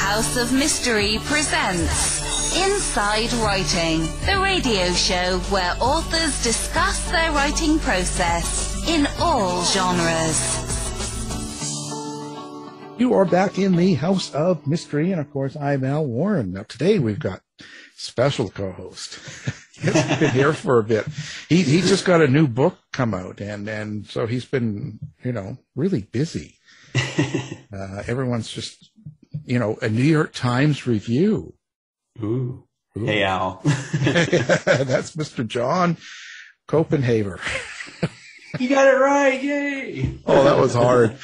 House of Mystery presents Inside Writing, the radio show where authors discuss their writing process in all genres. You are back in the House of Mystery, and of course, I'm Al Warren. Now, today we've got special co-host. He's been here for a bit. He just got a new book come out, and so he's been, really busy. Everyone's just, a New York Times review. Ooh. Hey, Al. That's Mr. John Copenhaver. You got it right. Yay. Oh, that was hard.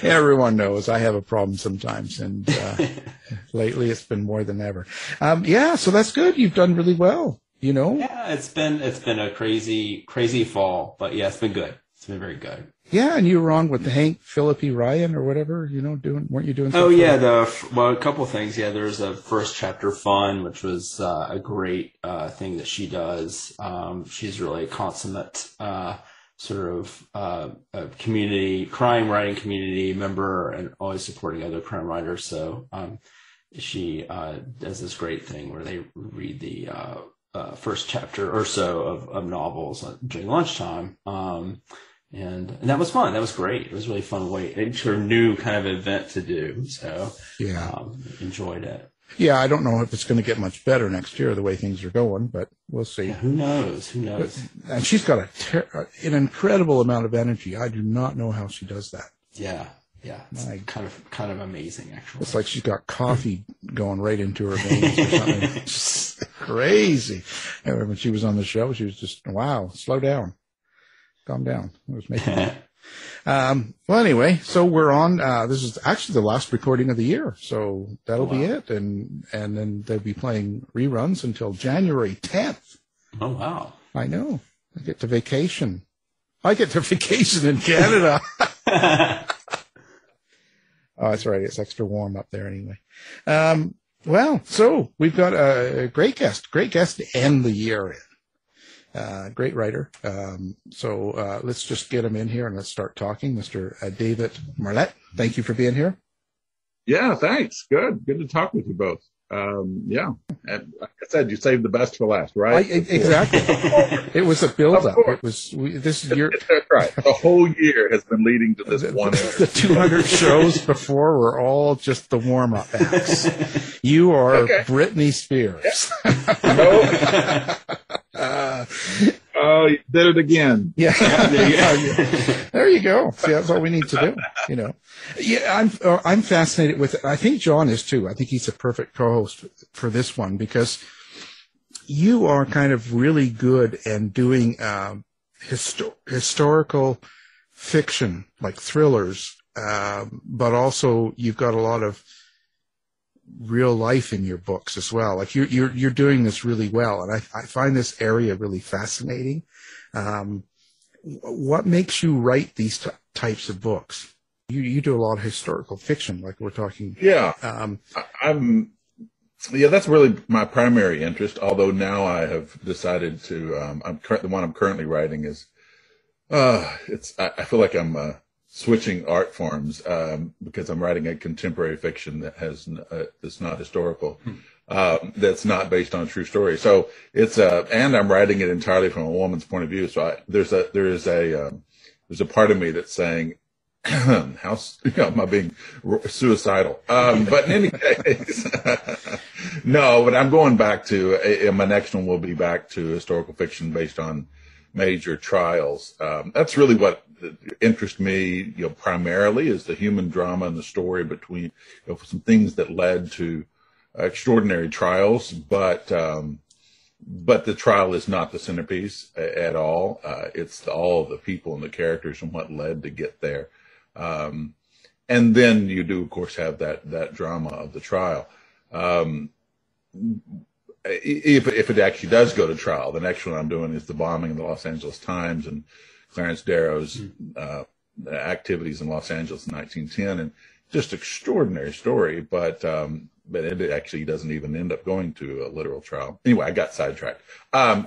Everyone knows I have a problem sometimes, and lately it's been more than ever. So that's good. You've done really well, Yeah, it's been a crazy fall, but yeah, it's been good. It's been very good. Yeah, and you were on with Hank Philippi Ryan or whatever, weren't you doing stuff? Oh yeah, a couple of things. Yeah, there's a first chapter fun, which was a great thing that she does. She's really a consummate sort of a crime writing community member, and always supporting other crime writers. So she does this great thing where they read the first chapter or so of novels during lunchtime. And that was fun. That was great. It was really fun way. It's her new kind of event to do. So yeah, enjoyed it. Yeah, I don't know if it's going to get much better next year the way things are going, but we'll see. Yeah, who knows? And she's got an incredible amount of energy. I do not know how she does that. Yeah. It's kind of amazing, actually. It's like she's got coffee going right into her veins or something. Just crazy. And when she was on the show, she was just, wow, slow down. Calm down. It was making me. Well, anyway, so we're on. This is actually the last recording of the year, so that'll be it, and then they'll be playing reruns until January 10th. Oh wow! I know. I get to vacation. In Canada. Oh, that's right. It's extra warm up there anyway. Well, so we've got a great guest to end the year in. Great writer. So let's just get him in here and let's start talking. Mr. David Marlett, thank you for being here. Yeah, thanks. Good to talk with you both. And like I said, you saved the best for last, right? Exactly. It was a build-up. This is your. That's right. The whole year has been leading to this one. The 200 shows before were all just the warm-up acts. You are Britney Spears. Yeah. You did it again. Yeah. There you go. See, that's all we need to do, Yeah, I'm fascinated with it. I think John is too. I think he's a perfect co-host for this one because you are kind of really good at doing historical fiction, like thrillers, but also you've got a lot of real life in your books as well. Like you're doing this really well, and I find this area really fascinating. What makes you write these types of books? You do a lot of historical fiction, like we're talking. Yeah, that's really my primary interest. Although now I have decided to. The one I'm currently writing is. I feel like I'm. Switching art forms because I'm writing a contemporary fiction that that's not historical, that's not based on a true story. So it's and I'm writing it entirely from a woman's point of view. So there's a part of me that's saying, how am I being suicidal? But in any case, no. But I'm going back to my next one will be back to historical fiction based on major trials. That's really what interests me, primarily is the human drama and the story between, some things that led to extraordinary trials, but the trial is not the centerpiece at all. It's all of the people and the characters and what led to get there. And then you do, of course, have that drama of the trial. If it actually does go to trial, the next one I'm doing is the bombing of the Los Angeles Times and Clarence Darrow's activities in Los Angeles in 1910, and just extraordinary story. But it actually doesn't even end up going to a literal trial. Anyway, I got sidetracked. I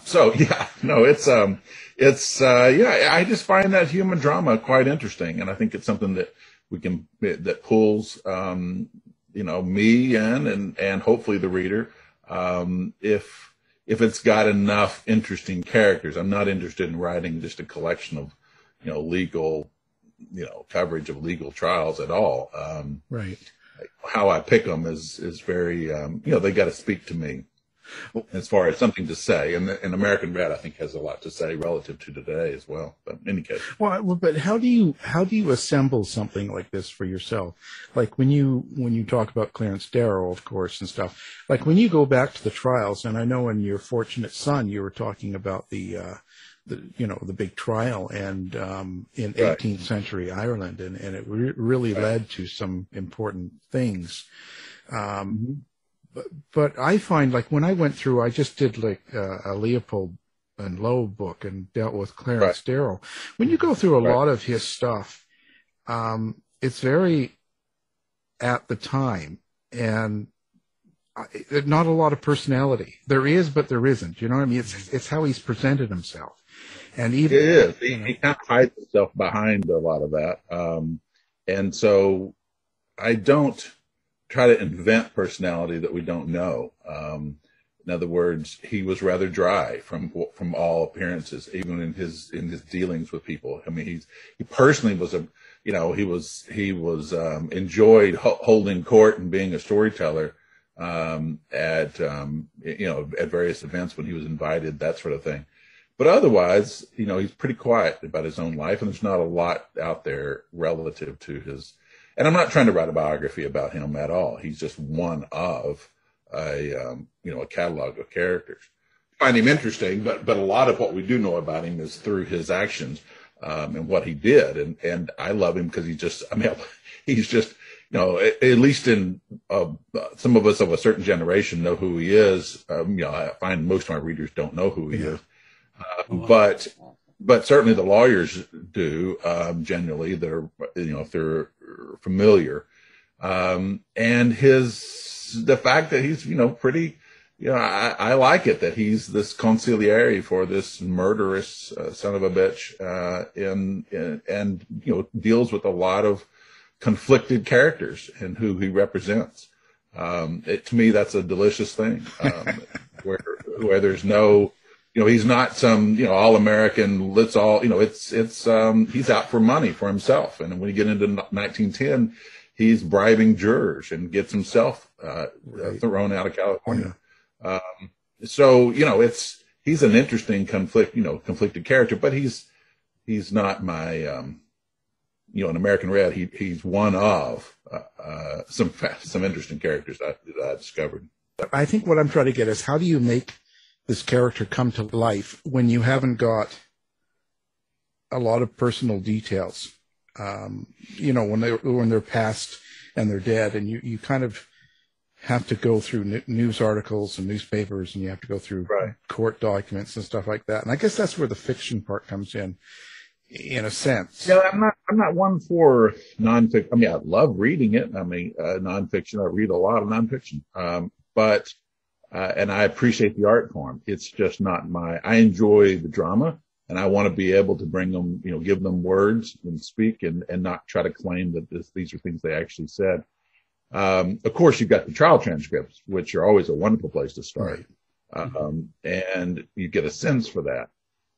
just find that human drama quite interesting, and I think it's something that that pulls me and hopefully the reader, if it's got enough interesting characters. I'm not interested in writing just a collection of, legal, coverage of legal trials at all. Right. How I pick them is very, they got to speak to me as far as something to say. And American Red, I think, has a lot to say relative to today as well. But in any case. Well, but how do you assemble something like this for yourself? Like when you talk about Clarence Darrow, of course, and stuff, like when you go back to the trials, and I know in your Fortunate Son, you were talking about the big trial and in 18th century Ireland, and it really led to some important things. But I find, like, when I went through, I just did like a Leopold and Lowe book and dealt with Clarence Darrow. When you go through a lot of his stuff, it's very at the time, and not a lot of personality. There is, but there isn't. You know what I mean? It's how he's presented himself. And even it is. He kind of hides himself behind a lot of that. And so I don't try to invent personality that we don't know. In other words, he was rather dry from all appearances, even in his dealings with people. I mean, he personally was he was enjoyed holding court and being a storyteller at various events when he was invited, that sort of thing. But otherwise, he's pretty quiet about his own life, and there's not a lot out there relative to his. And I'm not trying to write a biography about him at all. He's just one of a catalog of characters. I find him interesting, but a lot of what we do know about him is through his actions and what he did. And I love him because he's just, at least in some of us of a certain generation know who he is. I find most of my readers don't know who he is. But certainly the lawyers do, generally, if they're familiar. And the fact that he's, pretty, I like it that he's this consigliere for this murderous son of a bitch, and deals with a lot of conflicted characters and who he represents. To me, that's a delicious thing, where there's no, he's not some, all-American, let's all, he's out for money for himself. And when you get into 1910, he's bribing jurors and gets himself thrown out of California. So, he's an interesting conflicted character, but he's not my, in American Red, he's one of some interesting characters that I discovered. I think what I'm trying to get is, how do you make this character come to life when you haven't got a lot of personal details? When they're past and they're dead, and you kind of have to go through news articles and newspapers, and you have to go through court documents and stuff like that. And I guess that's where the fiction part comes in a sense. Yeah, I'm not one for nonfiction. I mean, I love reading it. I mean, nonfiction. I read a lot of nonfiction, but and I appreciate the art form. It's just not I enjoy the drama, and I want to be able to bring them, give them words and speak, and not try to claim that these are things they actually said. Of course, you've got the trial transcripts, which are always a wonderful place to start. And you get a sense for that.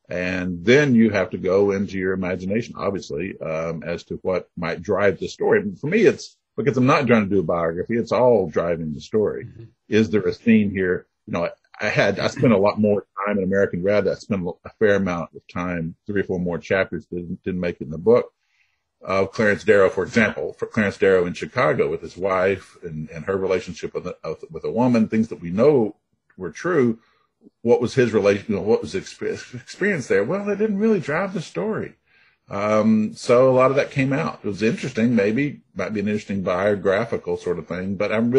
And then you have to go into your imagination, obviously, as to what might drive the story. And for me, it's because I'm not trying to do a biography. It's all driving the story. Mm-hmm. Is there a scene here? I spent a lot more time in American Red. I spent a fair amount of time, 3 or 4 more chapters that didn't make it in the book, of Clarence Darrow, for example, for Clarence Darrow in Chicago with his wife and her relationship with a woman, things that we know were true. What was his relation? What was his experience there? Well, it didn't really drive the story. So a lot of that came out. It was interesting, might be an interesting biographical sort of thing, but I'm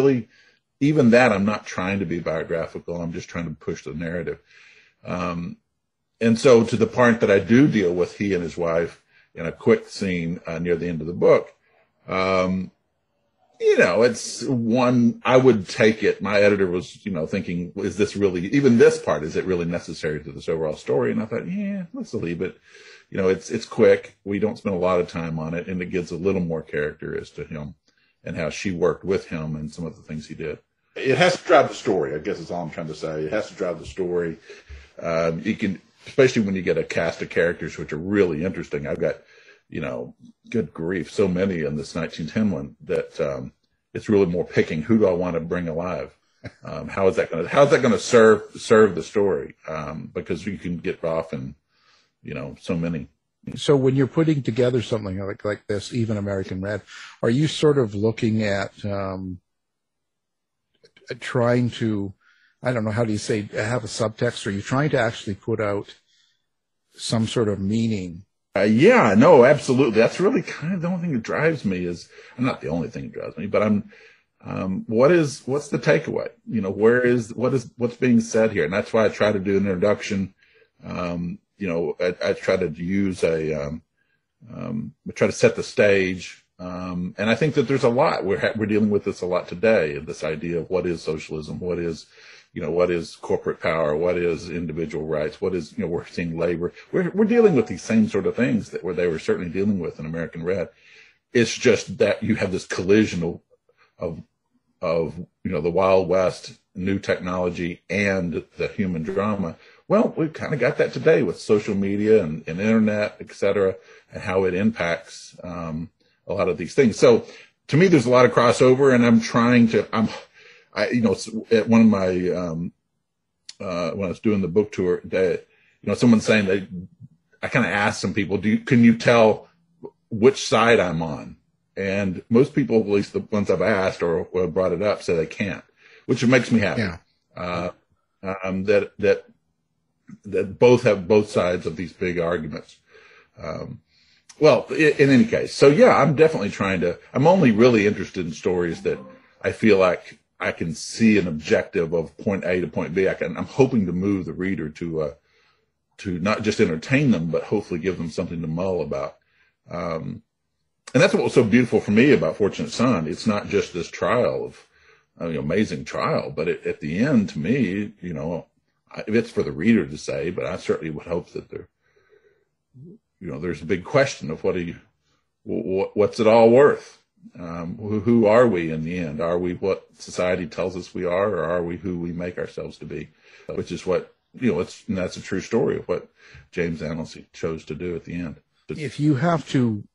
not trying to be biographical. I'm just trying to push the narrative. And so to the part that I do deal with he and his wife in a quick scene near the end of the book, it's one, I would take it. My editor was, thinking, is this really, even this part, is it really necessary to this overall story? And I thought, yeah, let's leave it. It's quick. We don't spend a lot of time on it, and it gives a little more character as to him. and how she worked with him and some of the things he did. It has to drive the story, I guess is all I'm trying to say. It has to drive the story. You can, especially when you get a cast of characters which are really interesting. I've got, good grief, so many in this 1910 one that it's really more picking who do I want to bring alive. How's that going to serve the story? Because you can get off in, so many. So when you're putting together something like this, even American Red, are you sort of looking at trying to, I don't know, how do you say, have a subtext? Are you trying to actually put out some sort of meaning? Yeah, no, absolutely. That's really kind of the only thing that drives me is, not the only thing that drives me, but what's the takeaway? What's being said here? And that's why I try to do an introduction. I try to use I try to set the stage. And I think that there's a lot, we're dealing with this a lot today, this idea of what is socialism, what is corporate power, what is individual rights, what is, we're seeing labor. We're dealing with these same sort of things that they were certainly dealing with in American Red. It's just that you have this collision of the Wild West, new technology, and the human drama. Well, we've kind of got that today with social media and internet, et cetera, and how it impacts a lot of these things. So to me, there's a lot of crossover, and I'm trying to, at one of my, when I was doing the book tour, someone's saying that I kind of asked some people, can you tell which side I'm on? And most people, at least the ones I've asked or brought it up, say they can't, which makes me happy. Yeah. That both have both sides of these big arguments. Well, in any case, so yeah, I'm definitely I'm only really interested in stories that I feel like I can see an objective of point A to point B. I'm hoping to move the reader to not just entertain them, but hopefully give them something to mull about. And that's what was so beautiful for me about Fortunate Son. It's not just this trial of, amazing trial, but at the end, to me, it's for the reader to say, but I certainly would hope that there's a big question of what's it all worth? Who are we in the end? Are we what society tells us we are, or are we who we make ourselves to be? Which is what, and that's a true story of what James Annesley chose to do at the end. If you have to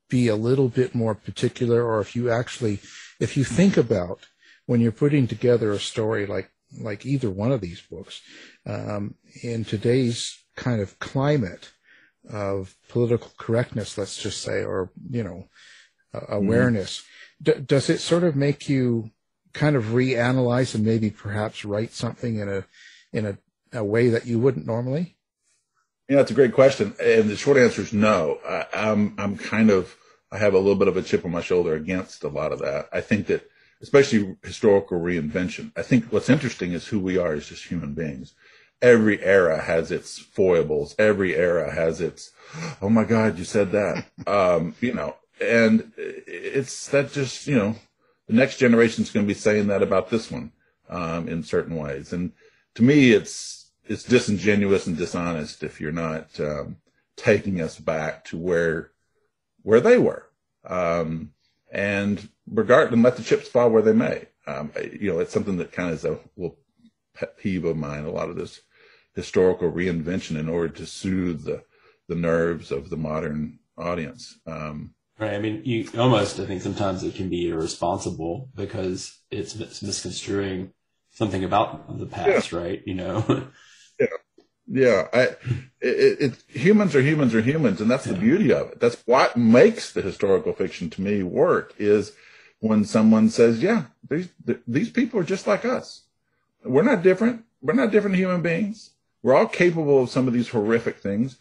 be a little bit more particular, or if you think about when you're putting together a story like either one of these books, in today's kind of climate of political correctness, let's just say, or, awareness, does it sort of make you kind of reanalyze and maybe perhaps write something in a way that you wouldn't normally? Yeah, that's a great question. And the short answer is no. I have a little bit of a chip on my shoulder against a lot of that. I think that, especially historical reinvention, I think what's interesting is who we are as just human beings. Every era has its foibles. Every era has its, oh my God, you said that. And it's that just, the next generation's going to be saying that about this one, in certain ways. And to me, it's disingenuous and dishonest if you're not, taking us back to where they were. And let the chips fall where they may. It's something that kind of is a little pet peeve of mine, a lot of this historical reinvention in order to soothe the nerves of the modern audience. Right. I mean, you almost, I think sometimes it can be irresponsible because it's misconstruing something about the past, yeah. Right? Yeah. Humans are humans, and that's the beauty of it. That's what makes the historical fiction to me work, is when someone says, yeah, these people are just like us. We're not different. We're not different human beings. We're all capable of some of these horrific things.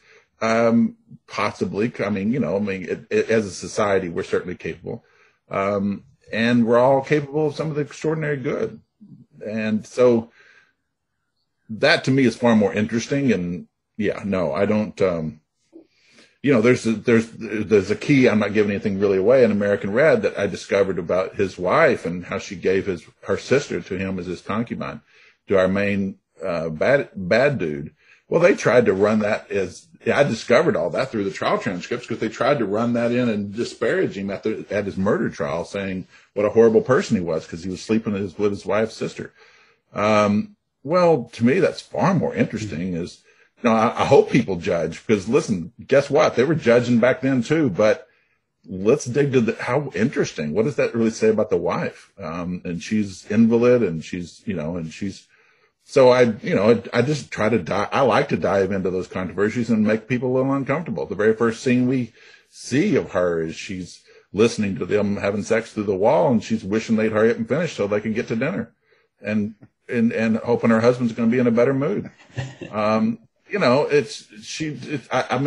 Possibly. As a society, we're certainly capable. And we're all capable of some of the extraordinary good. And so that to me is far more interesting. And yeah, no, I don't, there's a key, I'm not giving anything really away, in American Red that I discovered about his wife and how she gave her sister to him as his concubine, to our main, bad dude. Well, they tried to run that I discovered all that through the trial transcripts because they tried to run that in and disparage him at his murder trial, saying what a horrible person he was because he was sleeping with his wife's sister. Well, to me, that's far more interesting is, I hope people judge because listen, guess what? They were judging back then too, but let's dig to how interesting. What does that really say about the wife? And she's invalid and so I just try to I like to dive into those controversies and make people a little uncomfortable. The very first scene we see of her is she's listening to them having sex through the wall and she's wishing they'd hurry up and finish so they can get to dinner and hoping her husband's going to be in a better mood. I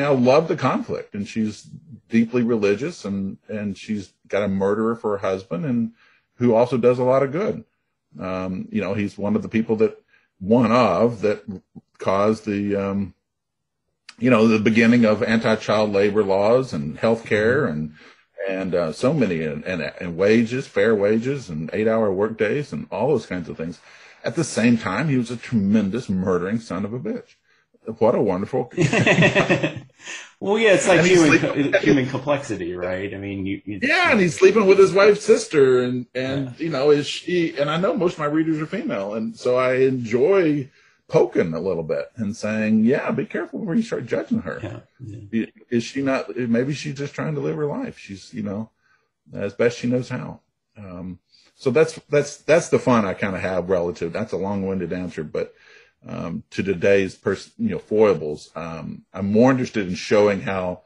love the conflict and she's deeply religious and she's got a murderer for a husband and who also does a lot of good. He's one of the people that caused the beginning of anti-child labor laws and health care and so many and wages, fair wages and 8-hour work days and all those kinds of things. At the same time, he was a tremendous murdering son of a bitch. What a wonderful. Well, yeah, it's like human complexity, right? I mean, and he's sleeping with his wife's sister, and is she? And I know most of my readers are female, and so I enjoy poking a little bit and saying, "Yeah, be careful before you start judging her. Yeah. Is she not? Maybe she's just trying to live her life. She's, as best she knows how." So that's the fun I kind of have relative. That's a long-winded answer, but. To today's foibles. I'm more interested in showing how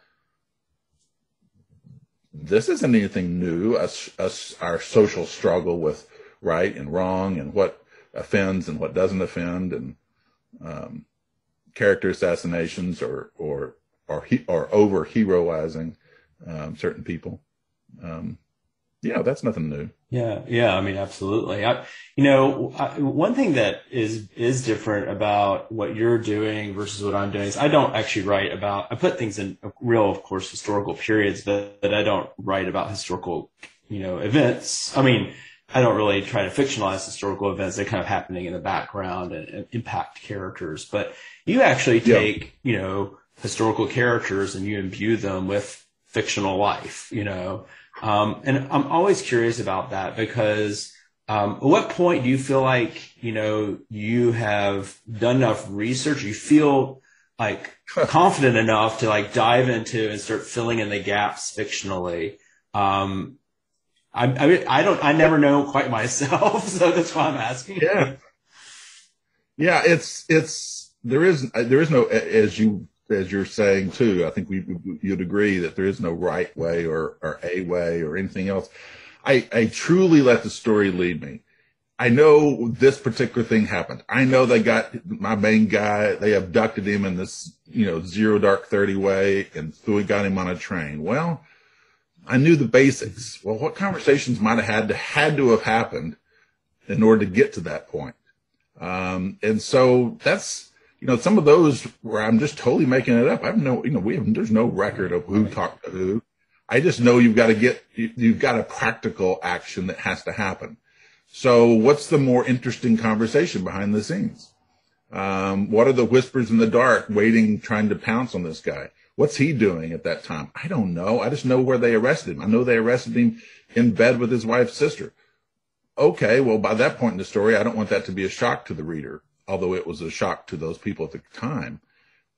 this isn't anything new. Our social struggle with right and wrong and what offends and what doesn't offend, and character assassinations or over heroizing certain people. That's nothing new. Yeah. I mean, absolutely. One thing that is different about what you're doing versus what I'm doing is I don't actually I put things in real, of course, historical periods, but I don't write about historical, events. I mean, I don't really try to fictionalize historical events. They're kind of happening in the background and impact characters. But you actually take, historical characters and you imbue them with fictional life, and I'm always curious about that because at what point do you feel like, you have done enough research, you feel like confident enough to like dive into and start filling in the gaps fictionally? I never know quite myself, so that's why I'm asking. Yeah, there is no, as you're saying too, I think you'd agree that there is no right way or a way or anything else. I truly let the story lead me. I know this particular thing happened. I know they got my main guy, they abducted him in this, 0 dark 30 way and got him on a train. Well, I knew the basics. Well, what conversations might have had to have happened in order to get to that point? And so that's, some of those where I'm just totally making it up. There's no record of who talked to who. I just know you've got a practical action that has to happen. So what's the more interesting conversation behind the scenes? What are the whispers in the dark waiting, trying to pounce on this guy? What's he doing at that time? I don't know. I just know where they arrested him. I know they arrested him in bed with his wife's sister. Okay, well, by that point in the story, I don't want that to be a shock to the reader, although it was a shock to those people at the time.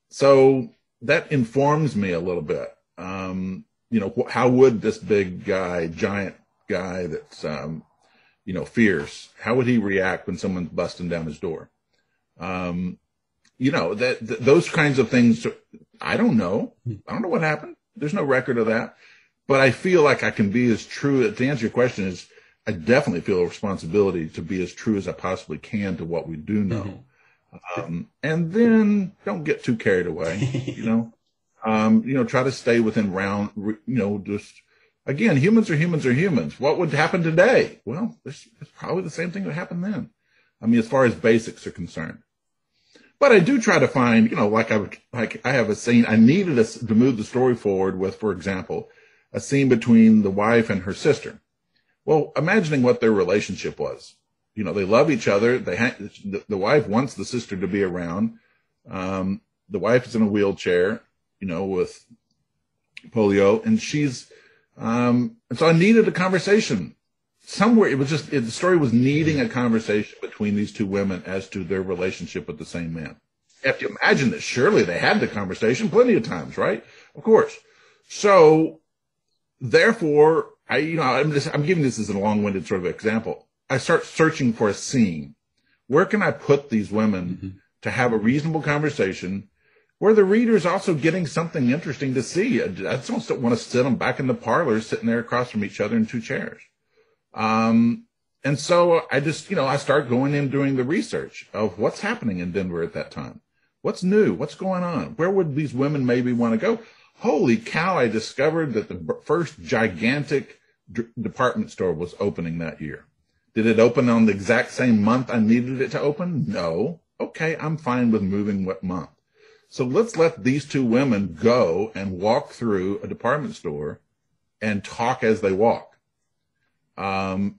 So that informs me a little bit. How would this big guy, giant guy that's, fierce, how would he react when someone's busting down his door? Those kinds of things, I don't know. I don't know what happened. There's no record of that. But I feel like I can be as true, to answer your question, is I definitely feel a responsibility to be as true as I possibly can to what we do know. Mm-hmm. And then don't get too carried away, try to stay within just, again, humans are humans. What would happen today? Well, it's probably the same thing that happened then. I mean, as far as basics are concerned. But I do try to find, I have a scene, I needed to move the story forward with, for example, a scene between the wife and her sister. Well, imagining what their relationship was. They love each other. The wife wants the sister to be around. The wife is in a wheelchair, with polio, and she's, and so I needed a conversation somewhere. It was just, the story was needing a conversation between these two women as to their relationship with the same man. You have to imagine that surely they had the conversation plenty of times, right? Of course. So therefore, I'm giving this as a long-winded sort of example. I start searching for a scene. Where can I put these women to have a reasonable conversation where the reader's also getting something interesting to see? I just don't want to sit them back in the parlor, sitting there across from each other in two chairs. And so I just, I start going in doing the research of what's happening in Denver at that time. What's new? What's going on? Where would these women maybe want to go? Holy cow, I discovered that the first gigantic department store was opening that year. Did it open on the exact same month I needed it to open? No. Okay, I'm fine with moving what month. So let's let these two women go and walk through a department store and talk as they walk. And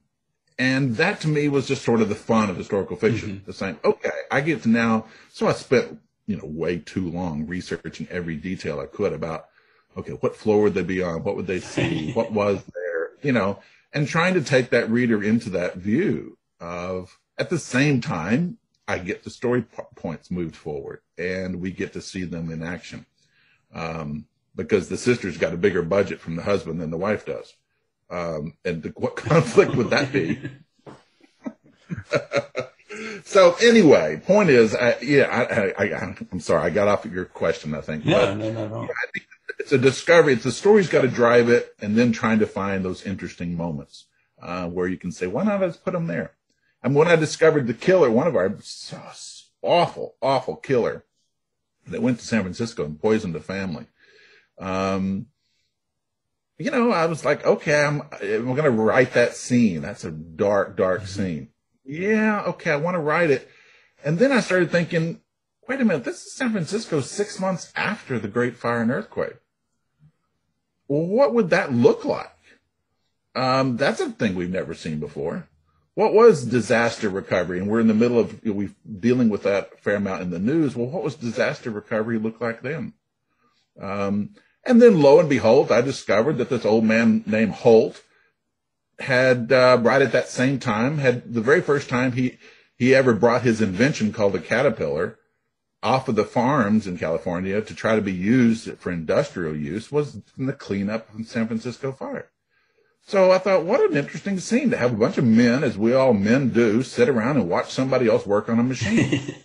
that to me was just sort of the fun of historical fiction. The same, okay, I get to now, so I spent, way too long researching every detail I could about, okay, what floor would they be on? What would they see? What was there? And trying to take that reader into that view of, at the same time, I get the story points moved forward and we get to see them in action. Because the sister's got a bigger budget from the husband than the wife does. And what conflict would that be? So anyway, point is, I'm sorry, I got off of your question, I think. No. I think it's a discovery. It's the story's got to drive it, and then trying to find those interesting moments where you can say, why not let's put them there? And when I discovered the killer, one of our awful killer that went to San Francisco and poisoned a family, I was like, okay, I'm going to write that scene. That's a dark scene. Yeah, okay, I want to write it. And then I started thinking, wait a minute, this is San Francisco 6 months after the Great Fire and Earthquake. Well, what would that look like? That's a thing we've never seen before. What was disaster recovery? And we're in the middle of dealing with that a fair amount in the news. Well, what was disaster recovery look like then? And then lo and behold, I discovered that this old man named Holt had, right at that same time, had the very first time he ever brought his invention called a caterpillar off of the farms in California to try to be used for industrial use was in the cleanup of the San Francisco fire. So I thought, what an interesting scene to have a bunch of men, as we all men do, sit around and watch somebody else work on a machine.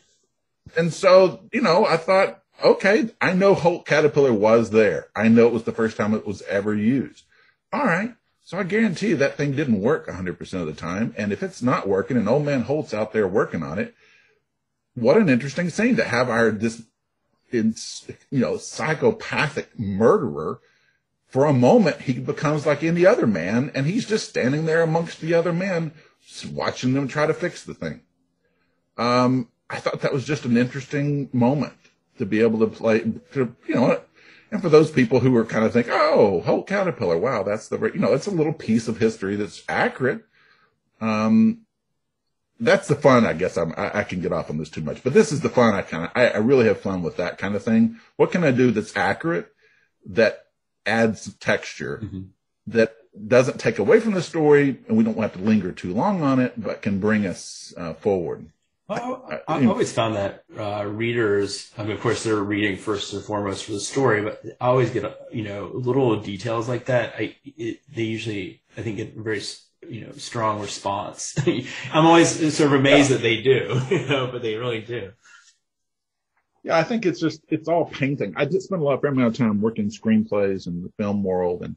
And so, I thought, okay, I know Holt Caterpillar was there. I know it was the first time it was ever used. All right. So I guarantee you that thing didn't work 100% of the time. And if it's not working and old man Holt's out there working on it, what an interesting scene to have psychopathic murderer. For a moment, he becomes like any other man, and he's just standing there amongst the other men, watching them try to fix the thing. I thought that was just an interesting moment to be able to play, and for those people who were kind of think, oh, Holt Caterpillar, wow, that's it's a little piece of history that's accurate. That's the fun, I guess. I can get off on this too much, but this is the fun. I really have fun with that kind of thing. What can I do that's accurate, that adds texture, that doesn't take away from the story, and we don't have to linger too long on it, but can bring us forward. Well, I've always found that readers, of course, they're reading first and foremost for the story, but I always get, little details like that. They usually, I think, get very, strong response. I'm always sort of amazed that they do, but they really do. Yeah, I think it's all painting. I did spend a fair amount of time working screenplays in the film world, and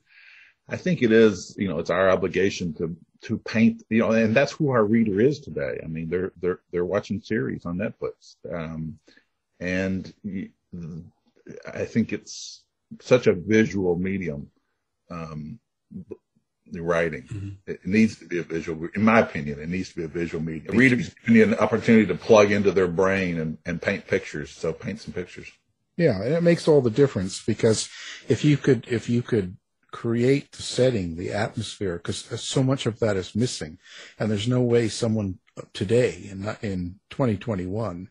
I think it is, it's our obligation to paint, and that's who our reader is today. I mean, they're watching series on Netflix, and I think it's such a visual medium. The writing, it needs to be a visual. In my opinion, it needs to be a visual medium. Readers need an opportunity to plug into their brain and paint pictures. So paint some pictures. Yeah, and it makes all the difference, because if you could create the setting, the atmosphere, because so much of that is missing, and there's no way someone today in 2021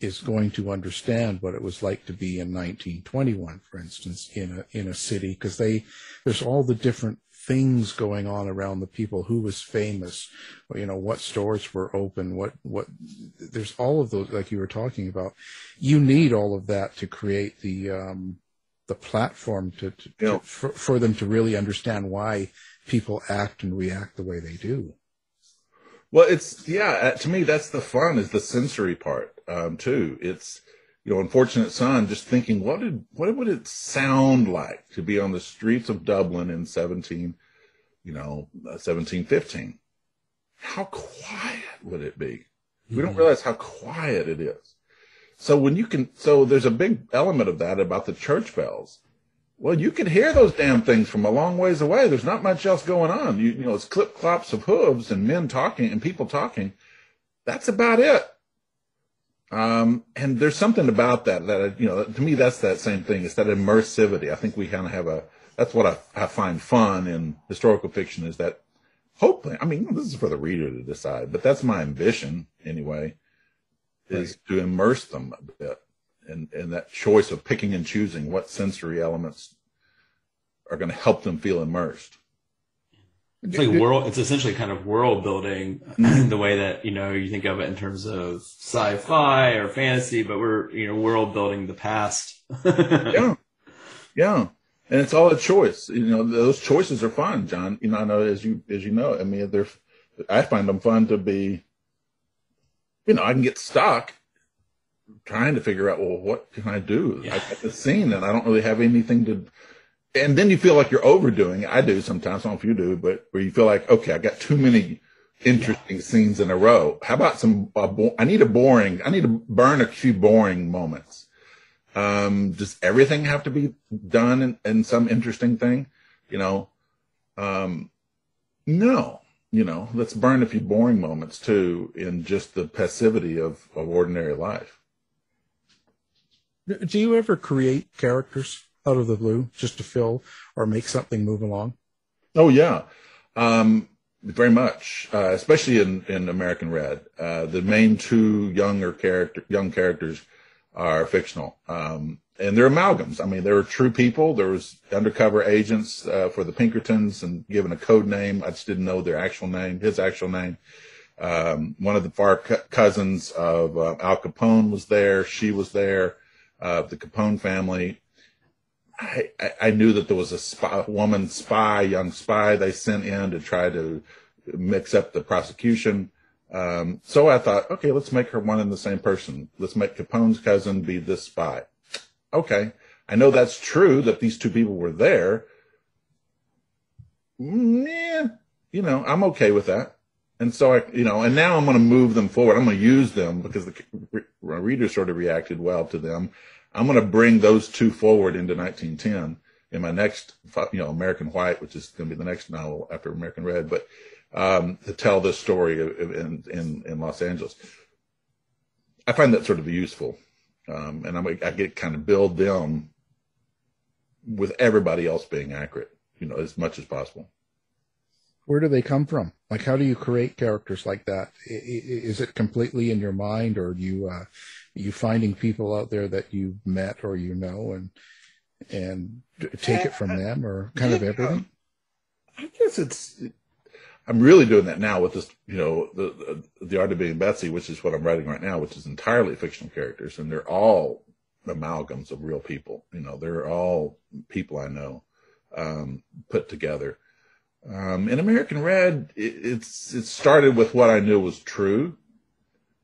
is going to understand what it was like to be in 1921, for instance, in a city, because there's all the different things going on around the people, who was famous, what stores were open, what there's all of those, like you were talking about. You need all of that to create the platform for them to really understand why people act and react the way they do. Well, to me, that's the fun, is the sensory part, too. It's, Unfortunate Son, just thinking, what would it sound like to be on the streets of Dublin in 1715? How quiet would it be? We don't realize how quiet it is. So there's a big element of that about the church bells. Well, you could hear those damn things from a long ways away. There's not much else going on. It's clip-clops of hooves and men talking and people talking. That's about it. And there's something about that, to me, that's that same thing. It's that immersivity. I think we kind of have that's what I find fun in historical fiction, is that hopefully, this is for the reader to decide, but that's my ambition anyway, is to immerse them a bit. And that choice of picking and choosing what sensory elements are going to help them feel immersed. It's like it's essentially kind of world building, the way that, you think of it in terms of sci-fi or fantasy, but we're, world building the past. Yeah. And it's all a choice. Those choices are fun, John. I know, as you know, I find them fun to be, I can get stuck trying to figure out, well, what can I do? Yeah. I got the scene and I don't really have anything to, and then you feel like you're overdoing it. I do sometimes, I don't know if you do, but where you feel like, okay, I got too many interesting scenes in a row. How about I need to burn a few boring moments. Does everything have to be done in some interesting thing? No. Let's burn a few boring moments too, in just the passivity of ordinary life. Do you ever create characters out of the blue just to fill or make something move along? Oh, yeah. Very much, especially in American Red. The main two young characters are fictional. And they're amalgams. They were true people. There was undercover agents for the Pinkertons and given a code name. I just didn't know his actual name. One of the far cousins of Al Capone was there. She was there. The Capone family. I knew that there was a young spy they sent in to try to mix up the prosecution. So I thought, okay, let's make her one and the same person. Let's make Capone's cousin be this spy. Okay, I know that's true, that these two people were there. Yeah, I'm okay with that. And so and now I'm going to move them forward. I'm going to use them because the readers sort of reacted well to them. I'm going to bring those two forward into 1910 in my next, American White, which is going to be the next novel after American Red, but to tell this story in Los Angeles. I find that sort of useful. And I get kind of build them with everybody else being accurate, as much as possible. Where do they come from? Like, how do you create characters like that? Is it completely in your mind, or do you finding people out there that you met or and take it from them, or kind of everything? I guess I'm really doing that now with this, the Art of Being Betsy, which is what I'm writing right now, which is entirely fictional characters, and they're all amalgams of real people. They're all people I know, put together. In American Red, it started with what I knew was true,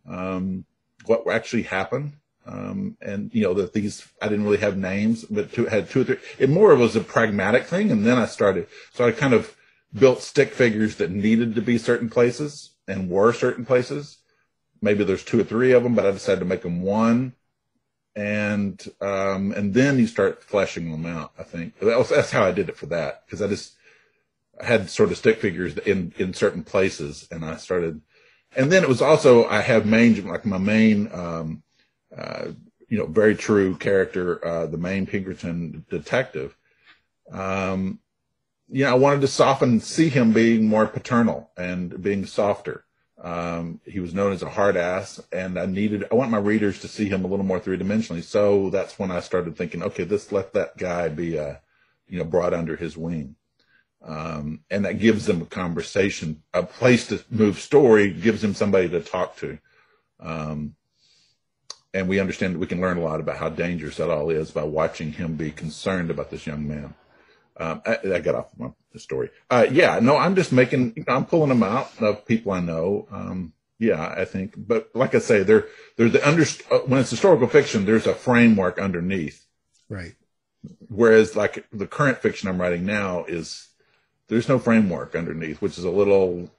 what actually happened, and that these, I didn't really have names, but had two or three. It more was a pragmatic thing, and then I kind of built stick figures that needed to be certain places and were certain places. Maybe there's two or three of them, but I decided to make them one, and then you start fleshing them out. I think that's how I did it for that, because I had sort of stick figures in certain places, and I started, and then it was also, I have my main, very true character, the main Pinkerton detective. I wanted to see him being more paternal and being softer. He was known as a hard ass, and I want my readers to see him a little more three-dimensionally. So that's when I started thinking, okay, let's let that guy be, brought under his wing. And that gives them a conversation, a place to move story, gives them somebody to talk to. And we understand that we can learn a lot about how dangerous that all is by watching him be concerned about this young man. I got off my story. I'm just I'm pulling them out of people I know. I think, but like I say, there's when it's historical fiction, there's a framework underneath. Right. Whereas like the current fiction I'm writing now there's no framework underneath, which is a little,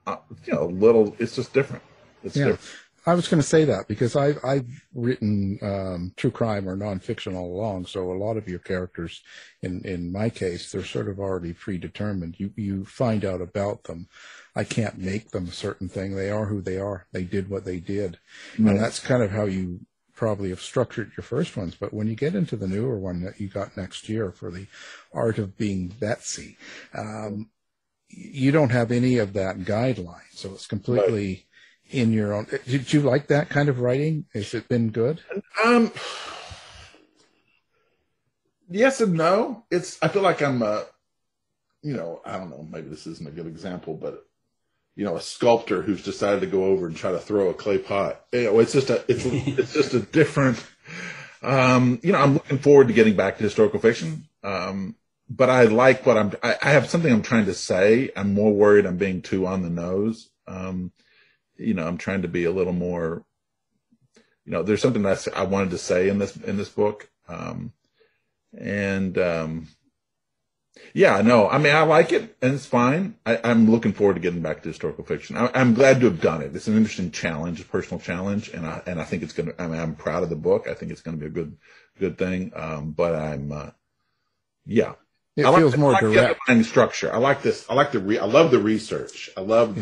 it's just different. It's different. I was going to say that because I've written true crime or nonfiction all along. So a lot of your characters, in my case, they're sort of already predetermined. You find out about them. I can't make them a certain thing. They are who they are. They did what they did. Mm-hmm. And that's kind of how you probably have structured your first ones. But when you get into the newer one that you got next year for the art of being Betsy, you don't have any of that guideline. So it's completely... Right. In your own, did you like that kind of writing? Has it been good? Yes and no. I feel like I'm I don't know, maybe this isn't a good example, but a sculptor who's decided to go over and try to throw a clay pot. It's just a different. I'm looking forward to getting back to historical fiction. But I like I have something I'm trying to say. I'm more worried I'm being too on the nose. I'm trying to be a little more, there's something that I wanted to say in this book. I like it and it's fine. I'm looking forward to getting back to historical fiction. I'm glad to have done it. It's an interesting challenge, a personal challenge. And I think it's going to, I'm proud of the book. I think it's going to be a good thing. But I'm, It feels more direct. The structure. I like this. I love the research. I love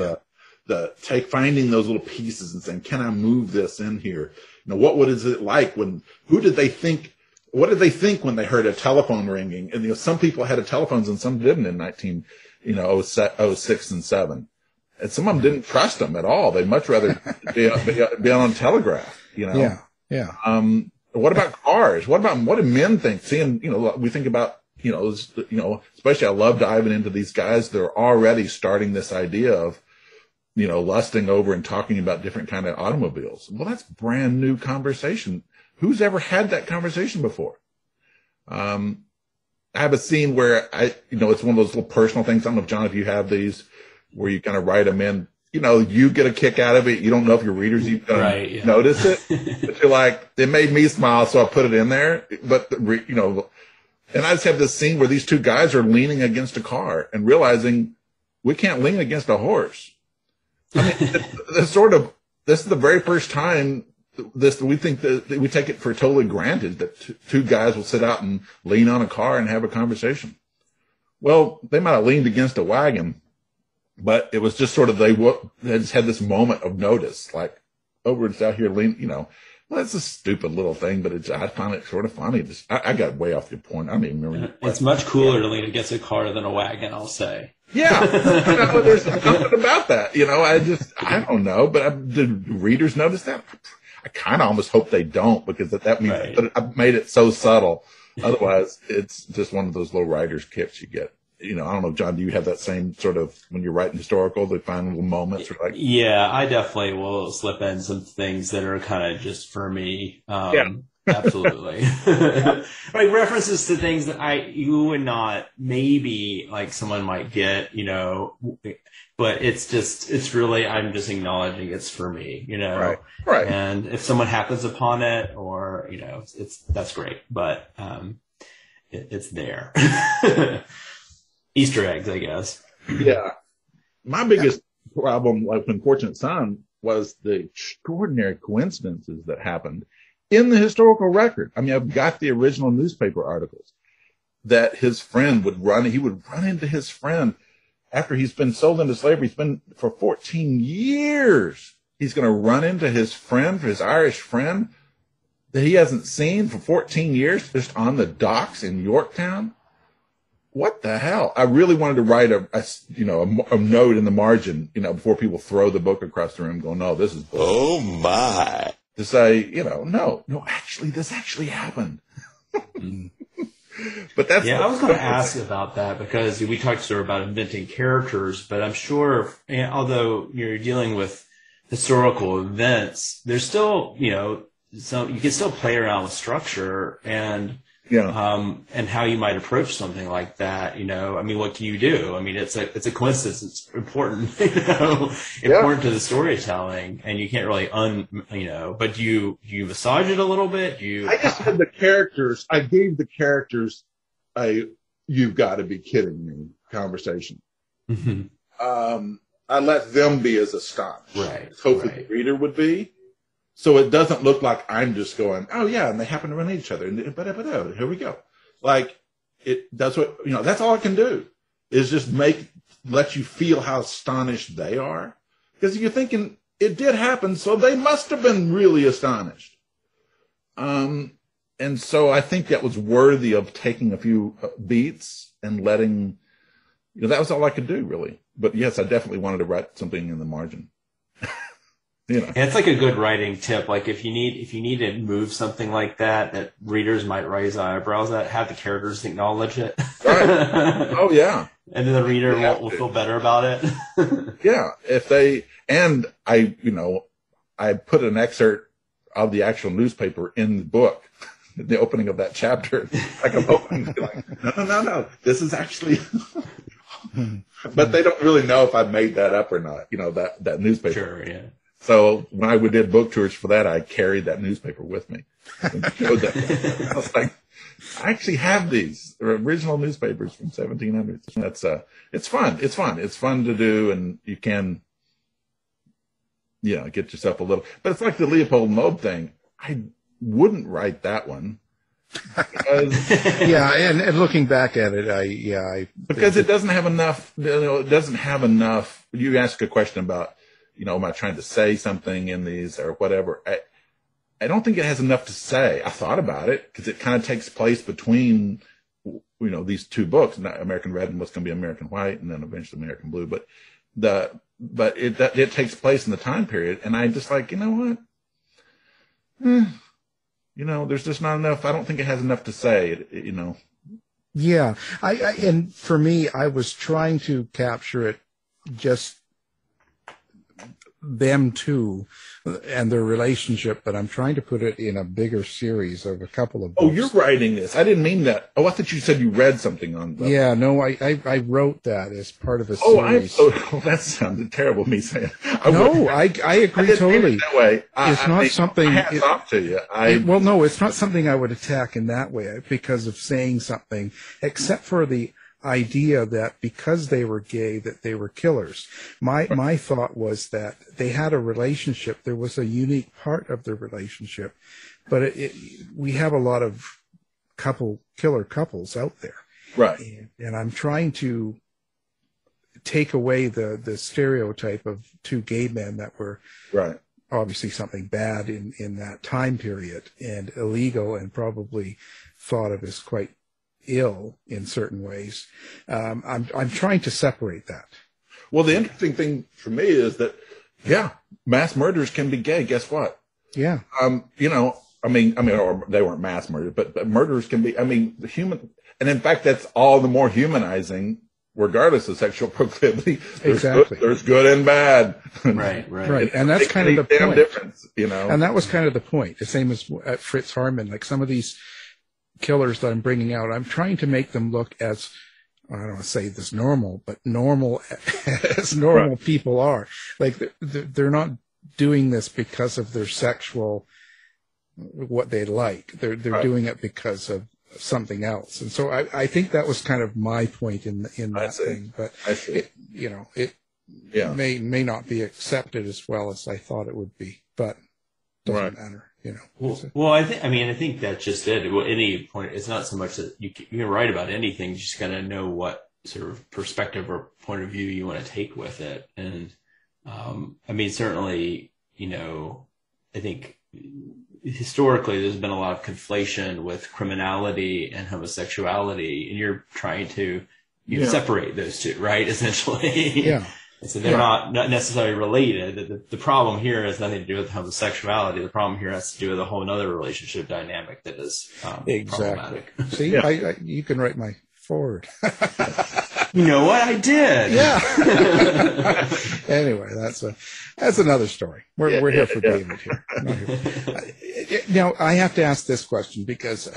finding those little pieces and saying, can I move this in here? What is it like what did they think when they heard a telephone ringing? And, some people had telephones and some didn't in 06 and 7. And some of them didn't trust them at all. They'd much rather be on telegraph, Yeah. What about cars? What do men think? Seeing, we think about, especially I love diving into these guys. They're already starting this idea of, lusting over and talking about different kind of automobiles. Well, that's brand new conversation. Who's ever had that conversation before? I have a scene where it's one of those little personal things. I don't know, John, if you have these where you kind of write them in, you get a kick out of it. You don't know if your readers even notice it, but you're like, it made me smile. So I put it in there. But, and I just have this scene where these two guys are leaning against a car and realizing we can't lean against a horse. I mean, this is the very first time we think that we take it for totally granted that two guys will sit out and lean on a car and have a conversation. Well, they might have leaned against a wagon, but it was just sort of, they just had this moment of notice, like, it's out here leaning, well, it's a stupid little thing, but I find it sort of funny. I got way off your point. I don't even remember. It's much cooler to lean against a car than a wagon, I'll say. Yeah, there's something about that. I don't know, but did readers notice that? I kind of almost hope they don't, because that means I made it so subtle. Otherwise, it's just one of those little writer's kicks you get. I don't know, John, do you have that same sort of, when you're writing historical, they find little moments? Yeah, I definitely will slip in some things that are kind of just for me. Absolutely. Like references to things that you would not, maybe like someone might get, but it's really, I'm just acknowledging it's for me, Right. And if someone happens upon it or, that's great, but, it's there. Easter eggs, I guess. Yeah. My biggest problem, like Unfortunate Son, was the extraordinary coincidences that happened in the historical record. I mean, I've got the original newspaper articles that his friend he would run into his friend after he's been sold into slavery. He's been for 14 years. He's going to run into his friend, his Irish friend that he hasn't seen for 14 years, just on the docks in Yorktown. what the hell? I really wanted to write a note in the margin, before people throw the book across the room going, no, this is, oh my, to say, no, actually, this actually happened. But that's, I was going to ask about that because we talked sort of about inventing characters, but I'm sure, although you're dealing with historical events, there's still, so you can still play around with structure and how you might approach something like that. What can you do? It's a coincidence. It's important, important to the storytelling, and you can't really but do you massage it a little bit? I just had the characters. I gave the characters you've got to be kidding me conversation. Mm-hmm. I let them be as astonished. Right. Hopefully the reader would be. So it doesn't look like I'm just going, oh yeah, and they happen to run into each other, and here we go. Like that's what that's all I can do is just let you feel how astonished they are, because you're thinking it did happen, so they must have been really astonished. And so I think that was worthy of taking a few beats and letting that was all I could do really. But yes, I definitely wanted to write something in the margin. And it's like a good writing tip. Like if you need to move something like that readers might raise eyebrows at, have the characters acknowledge it. Right. Oh yeah. And then the reader will feel better about it. Yeah. I put an excerpt of the actual newspaper in the book, the opening of that chapter. Like I'm hoping to be like, no. This is actually but they don't really know if I made that up or not, that newspaper. Sure, yeah. So when I did book tours for that, I carried that newspaper with me. I was like, I actually have these original newspapers from 1700s. That's it's fun. It's fun. It's fun to do, and you can, get yourself a little. But it's like the Leopold Moab thing. I wouldn't write that one. Because, and looking back at it, because it doesn't have enough. It doesn't have enough. You ask a question about, am I trying to say something in these or whatever? I don't think it has enough to say. I thought about it because it kind of takes place between, these two books, American Red and what's going to be American White, and then eventually American Blue. But it takes place in the time period, and I just like, what? There's just not enough. I don't think it has enough to say. Yeah, and for me, I was trying to capture it just them two and their relationship, but I'm trying to put it in a bigger series of a couple of books. Oh, you're writing this. I didn't mean that. Oh, I thought you said you read something on that. Yeah, no, I wrote that as part of a series. That sounded terrible, me saying. I agree totally. That way. It's not something. Hats off to you. No, it's not something I would attack in that way because of saying something, except for the idea that because they were gay that they were killers. My thought was that they had a relationship. There was a unique part of their relationship, but we have a lot of killer couples out there, right? And I'm trying to take away the stereotype of two gay men that were right. Obviously something bad in that time period and illegal and probably thought of as quite ill in certain ways. I'm trying to separate that. Well, the interesting thing for me is that, mass murders can be gay. Guess what? Yeah. Or they weren't mass murders, but murders can be, the human, and in fact, that's all the more humanizing, regardless of sexual proclivity. There's good and bad. Right. And that's kind of the point. Difference, And that was kind of the point. The same as at Fritz Harman, like some of these killers that I'm bringing out, I'm trying to make them look as, I don't want to say this normal, but normal as normal right. people are. Like they're not doing this because of their sexual, what they like. They're right. doing it because of something else. And so I think that was kind of my point in that thing. But it may not be accepted as well as I thought it would be, but it doesn't matter. Well, I think that's just it. Well, any point, it's not so much that you can write about anything. You just got to know what sort of perspective or point of view you want to take with it. And certainly, I think historically there's been a lot of conflation with criminality and homosexuality, and you're trying to separate those two, right? Essentially. Yeah. So they're not necessarily related. The problem here has nothing to do with homosexuality. The problem here has to do with a whole other relationship dynamic that is problematic. See, you can write my forward. You know what? I did. Yeah. Anyway, that's another story. We're here for David here. Now, I have to ask this question because we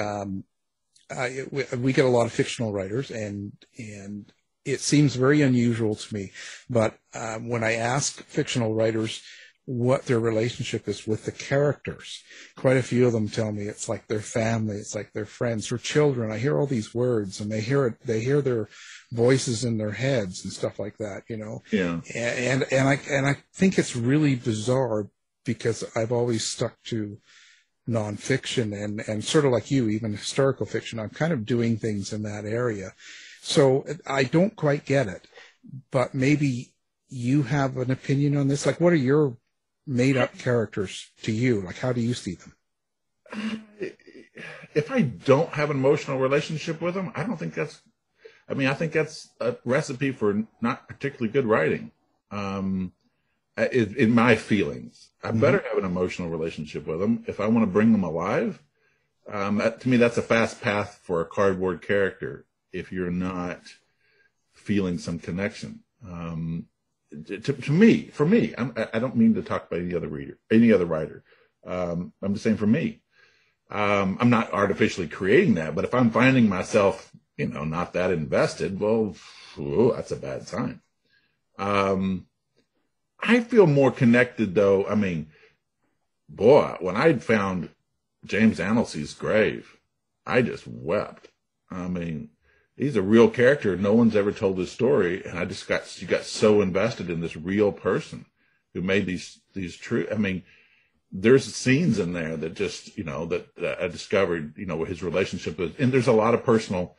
get a lot of fictional writers, and it seems very unusual to me. But when I ask fictional writers what their relationship is with the characters, quite a few of them tell me it's like their family, it's like their friends or children. I hear all these words, and they hear their voices in their heads and stuff like that, you know. Yeah. And I think it's really bizarre because I've always stuck to nonfiction and sort of like you, even historical fiction. I'm kind of doing things in that area. So I don't quite get it, but maybe you have an opinion on this. Like, what are your made-up characters to you? Like, how do you see them? If I don't have an emotional relationship with them, I think that's a recipe for not particularly good writing. In my feelings, I better have an emotional relationship with them if I want to bring them alive. To me, that's a fast path for a cardboard character if you're not feeling some connection. For me, I don't mean to talk about any other writer. I'm just saying for me, I'm not artificially creating that, but if I'm finding myself, not that invested, well, that's a bad sign. I feel more connected though. I mean, boy, when I found James Annesley's grave, I just wept. I mean, he's a real character. No one's ever told his story. And you got so invested in this real person who made these true. I mean, there's scenes in there that just, that I discovered, his relationship with, and there's a lot of personal,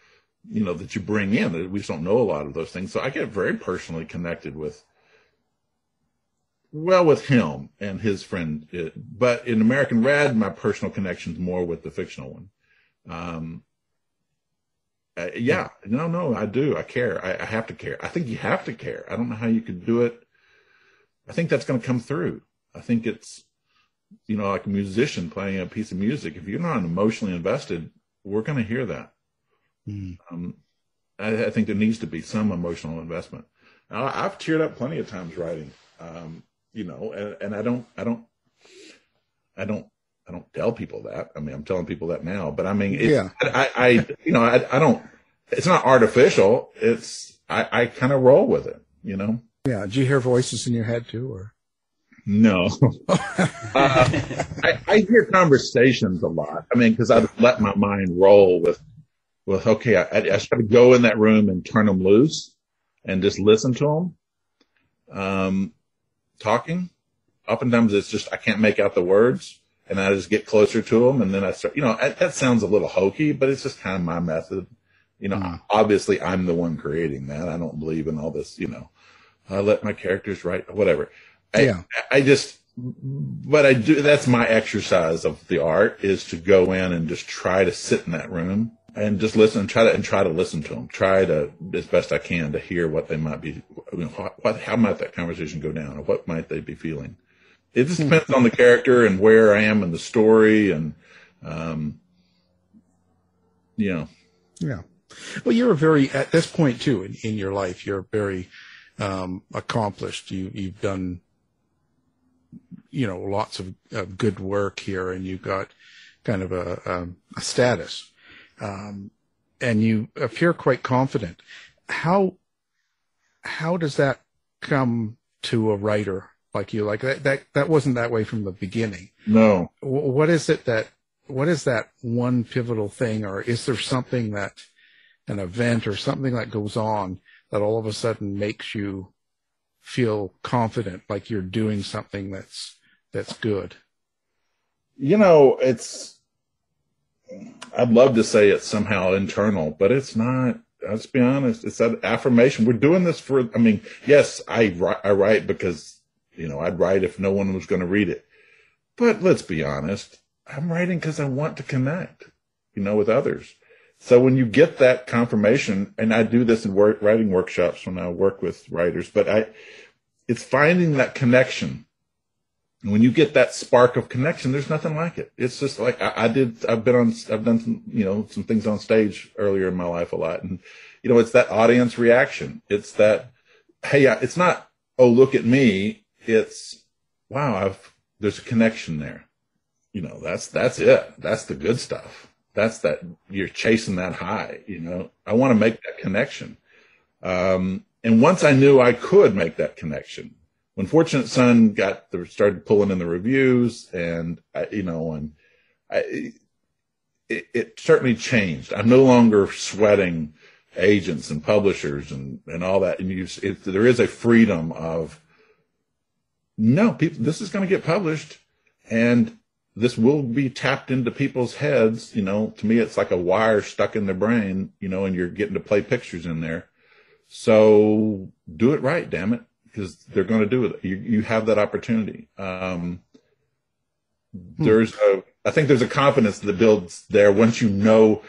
that you bring in. We just don't know a lot of those things. So I get very personally connected with him and his friend. But in American Red, my personal connection is more with the fictional one. I do. I care. I have to care. I think you have to care. I don't know how you could do it. I think that's going to come through. I think it's, like a musician playing a piece of music. If you're not emotionally invested, we're going to hear that. I think there needs to be some emotional investment. Now, I've teared up plenty of times writing, and I don't tell people that. I mean, I'm telling people that now, but I mean, I don't, it's not artificial. I kind of roll with it, Yeah. Do you hear voices in your head too, or? No. I hear conversations a lot. I mean, cause I let my mind roll with okay, I try to go in that room and turn them loose and just listen to them, talking. Oftentimes it's just, I can't make out the words. And I just get closer to them, and then I start, that sounds a little hokey, but it's just kind of my method. Obviously I'm the one creating that. I don't believe in all this, I let my characters write, whatever. I do, that's my exercise of the art, is to go in and just try to sit in that room and just listen and try to listen to them, try to, as best I can, to hear what they might be, how might that conversation go down, or what might they be feeling. It just depends on the character and where I am in the story, and yeah. Well, you're at this point too in your life, you're very accomplished. You've done lots of good work here, and you've got kind of a status, and you appear quite confident. How does that come to a writer like you? Like that wasn't that way from the beginning. No. What is that one pivotal thing, or is there something that, an event or something that goes on that all of a sudden makes you feel confident, like you're doing something that's good? I'd love to say it's somehow internal, but it's not. Let's be honest. It's that affirmation. We're doing this for, yes, I write because, I'd write if no one was going to read it. But let's be honest. I'm writing because I want to connect, with others. So when you get that confirmation, and I do this in writing workshops when I work with writers, but it's finding that connection. And when you get that spark of connection, there's nothing like it. It's just like I've done some, some things on stage earlier in my life a lot. And, it's that audience reaction. It's that, hey, it's not, oh, look at me. It's, wow, there's a connection there. That's it. That's the good stuff. That's that you're chasing that high, I want to make that connection. And once I knew I could make that connection, when Fortunate Son started pulling in the reviews, and it certainly changed. I'm no longer sweating agents and publishers and all that. And there is a freedom of, no, this is going to get published, and this will be tapped into people's heads. To me, it's like a wire stuck in their brain, and you're getting to play pictures in there. So do it right, damn it, because they're going to do it. You have that opportunity. I think there's a confidence that builds there once talking to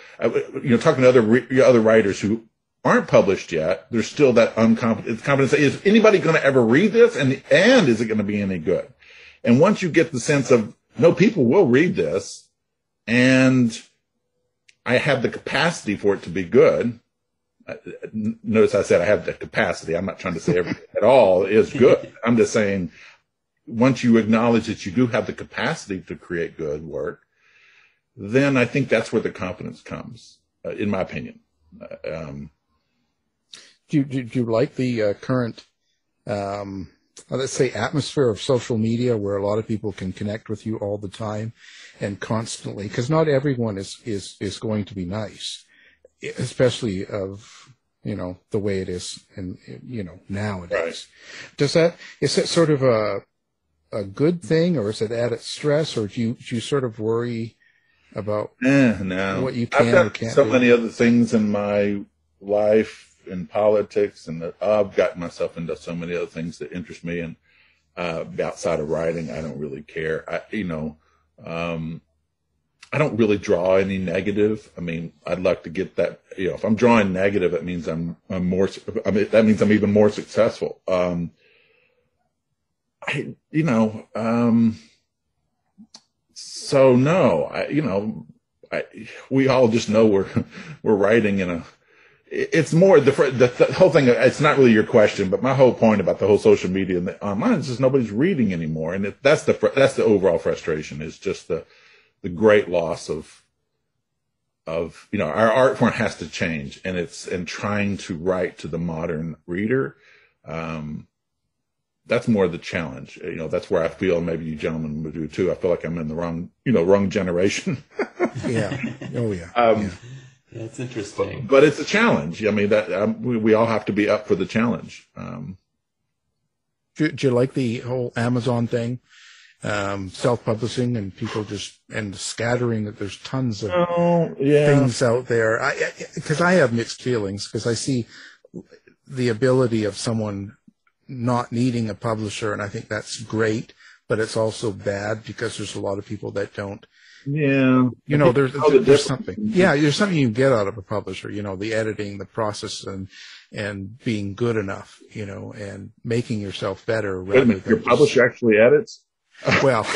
other writers who aren't published yet, there's still that confidence. Is anybody going to ever read this? And is it going to be any good? And once you get the sense of, no, people will read this, and I have the capacity for it to be good. Notice I said I have the capacity. I'm not trying to say everything at all is good. I'm just saying, once you acknowledge that you do have the capacity to create good work, then I think that's where the confidence comes, in my opinion. Do you like the current, let's say, atmosphere of social media, where a lot of people can connect with you all the time and constantly? Because not everyone is going to be nice, especially of the way it is, and nowadays. Right. Is it sort of a good thing, or is it added stress, or do you sort of worry about what you can or can't do? I've got so many other things in my life, in politics, and I've gotten myself into so many other things that interest me, and outside of writing, I don't really care. I don't really draw any negative. I mean, I'd like to get that. If I'm drawing negative, it means I'm more. That means I'm even more successful. So no, we all just know we're writing in a. It's more the whole thing. It's not really your question, but my whole point about the whole social media and the online is just nobody's reading anymore, and that's the overall frustration. Is just the great loss of our art form has to change, and trying to write to the modern reader. That's more the challenge. That's where I feel, maybe you gentlemen would do too. I feel like I'm in the wrong generation. Yeah. Oh yeah. Yeah. That's interesting. But it's a challenge. I mean, that we all have to be up for the challenge. Do you like the whole Amazon thing? Self-publishing and people and scattering, that there's tons of things out there. Because I have mixed feelings, because I see the ability of someone not needing a publisher, and I think that's great, but it's also bad because there's a lot of people that don't. Yeah. There's something. Yeah, there's something you get out of a publisher, the editing, the process, and being good enough, and making yourself better. Wait a minute, your publisher actually edits? Well,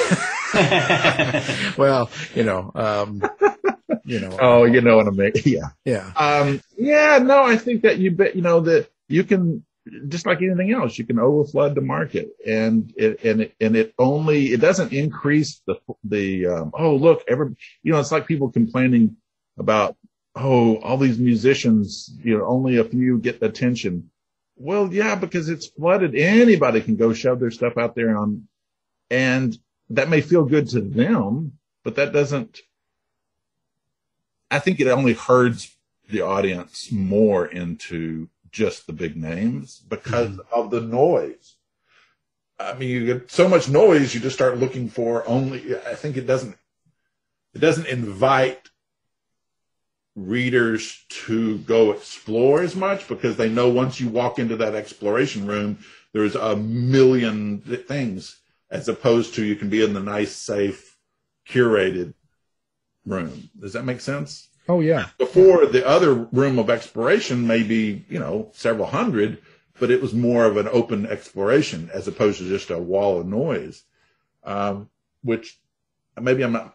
Oh, you know what I mean? Yeah. Yeah. No, I think that that you can, just like anything else, you can overflood the market, and it doesn't increase it's like people complaining about, all these musicians, only a few get attention. Well, yeah, because it's flooded. Anybody can go shove their stuff out there and that may feel good to them, but that doesn't, I think it only herds the audience more into just the big names because of the noise. I mean, you get so much noise, you just start looking for I think it doesn't invite readers to go explore as much, because they know once you walk into that exploration room, there's a million things, as opposed to you can be in the nice, safe curated room. Does that make sense? Oh, yeah. Before, the other room of exploration may be, several hundred, but it was more of an open exploration as opposed to just a wall of noise, which maybe I'm not.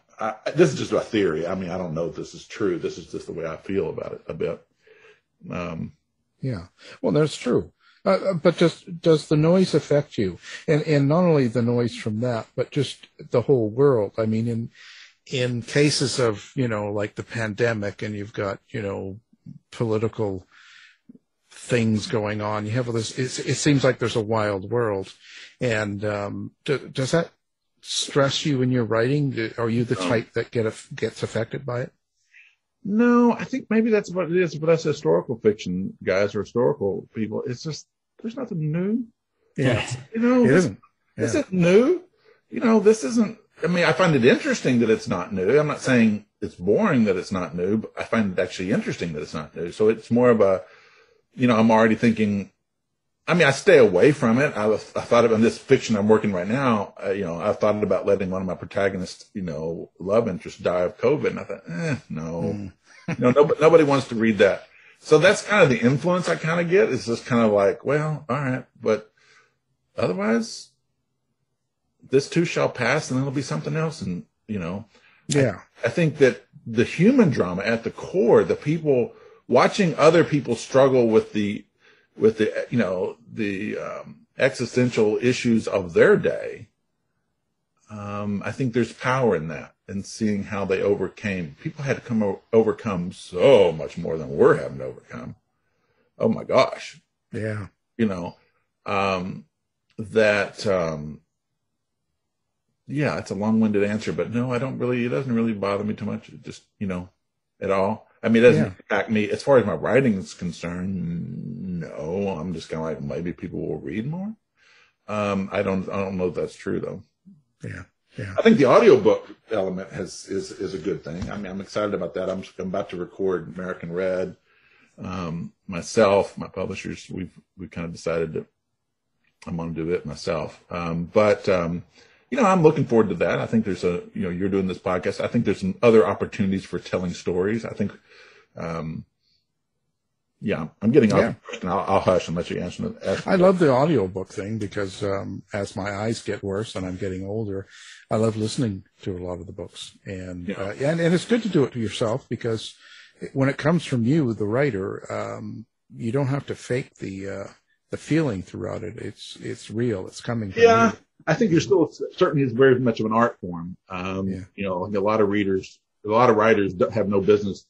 This is just a theory. I mean, I don't know if this is true. This is just the way I feel about it a bit. Yeah. Well, that's true. But just does the noise affect you? And not only the noise from that, but just the whole world. I mean, in cases of, like the pandemic, and you've got, political things going on, you have this, it seems like there's a wild world. And does that stress you in your writing? Are you the type that gets affected by it? No, I think maybe that's what it is. But that's historical fiction guys or historical people. It's just, there's nothing new. Yeah. It isn't. Yeah. This isn't new. This isn't, I mean, I find it interesting that it's not new. I'm not saying it's boring that it's not new, but I find it actually interesting that it's not new. So it's more of a, I'm already thinking, I mean, I stay away from it. I thought about this fiction I'm working right now. I've thought about letting one of my protagonists, love interest die of COVID. And I thought, no, nobody wants to read that. So that's kind of the influence I kind of get. It's just kind of like, well, all right, but otherwise, this too shall pass, and it'll be something else. And yeah, I think that the human drama at the core, the people watching other people struggle with the existential issues of their day. I think there's power in that, and seeing how they overcame. People had to overcome so much more than we're having to overcome. Oh my gosh. Yeah. Yeah, it's a long-winded answer, but no, it doesn't really bother me too much. It just, at all. I mean, it doesn't impact me as far as my writing is concerned. No, I'm just kind of like, maybe people will read more. I don't know if that's true though. Yeah. Yeah. I think the audiobook element is a good thing. I mean, I'm excited about that. I'm about to record American Red. Myself, my publishers, we kind of decided that I'm going to do it myself. I'm looking forward to that. I think there's you're doing this podcast. I think there's some other opportunities for telling stories. I think, I'm getting off the question. I'll hush and let you answer that. I love the audiobook thing because as my eyes get worse and I'm getting older, I love listening to a lot of the books. And it's good to do it to yourself because when it comes from you, the writer, you don't have to fake the feeling throughout it. It's real. It's coming from you. I think you're still certainly is very much of an art form. A lot of writers have no business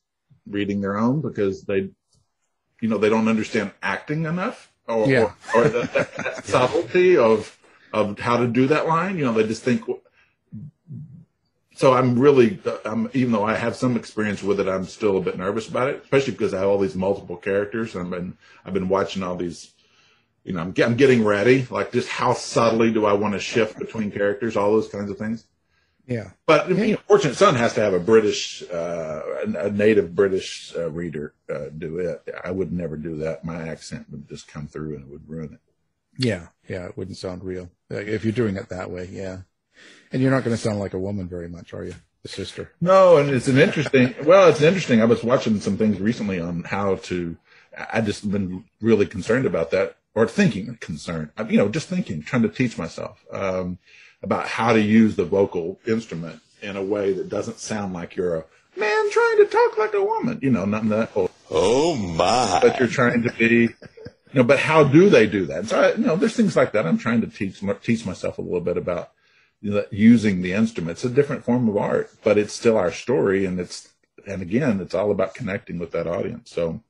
reading their own because they don't understand acting enough or that subtlety of how to do that line. They just think. So even though I have some experience with it, I'm still a bit nervous about it, especially because I have all these multiple characters. And I've been watching all these. I'm getting ready, like just how subtly do I want to shift between characters, all those kinds of things. Yeah. But Fortunate Son has to have a native British reader do it. I would never do that. My accent would just come through and it would ruin it. Yeah. Yeah. It wouldn't sound real if you're doing it that way. Yeah. And you're not going to sound like a woman very much, are you? The sister. No. And it's interesting. I was watching some things recently on how to, I just been really concerned about that. Or thinking, trying to teach myself about how to use the vocal instrument in a way that doesn't sound like you're a man trying to talk like a woman. Nothing that. Oh my! But you're trying to be, But how do they do that? So there's things like that. I'm trying to teach myself a little bit about using the instrument. It's a different form of art, but it's still our story, and again, it's all about connecting with that audience. So,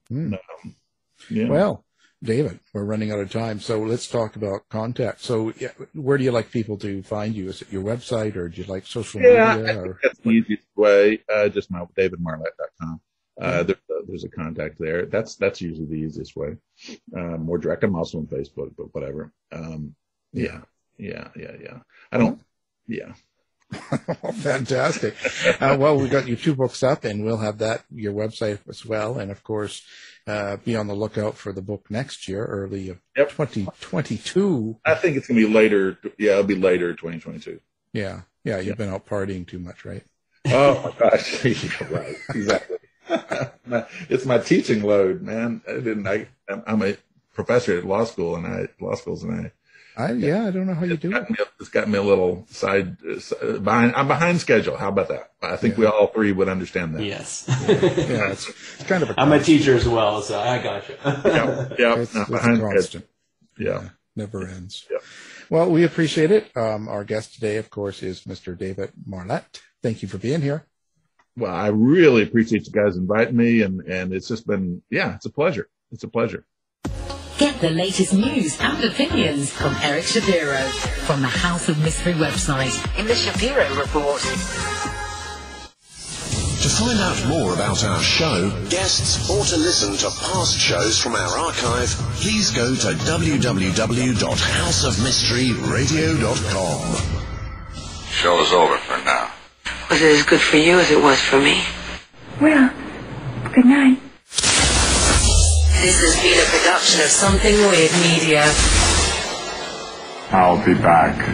Well. David, we're running out of time, so let's talk about contact. So where do you like people to find you? Is it your website, or do you like social media? I think that's the easiest way, just my davidmarlett.com. There's a contact there. That's usually the easiest way. More direct. I'm also on Facebook, but whatever. Yeah. I don't, Fantastic. Well, we've got your 2 books up, and we'll have your website as well. And of course, be on the lookout for the book next year, early of 2022. I think it's going to be later. Yeah, it'll be later 2022. Yeah. Yeah, you've been out partying too much, right? Oh my gosh, yeah, right, exactly. It's my teaching load, man. I'm a professor at law schools, and I don't know how you do it. It's got me a little behind. I'm behind schedule. How about that? I think we all three would understand that. Yes. Yeah, it's kind of a I'm a teacher as well, so I got you. Yeah. It's behind constant. Yeah. Never ends. Yeah. Well, we appreciate it. Our guest today, of course, is Mr. David Marlett. Thank you for being here. Well, I really appreciate you guys inviting me, and it's just been, it's a pleasure. It's a pleasure. Get the latest news and opinions from Eric Shapiro from the House of Mystery website in the Shapiro Report. To find out more about our show, guests, or to listen to past shows from our archive, please go to www.houseofmysteryradio.com. Show is over for now. Was it as good for you as it was for me? Well, good night. This has been a production of Something Weird Media. I'll be back.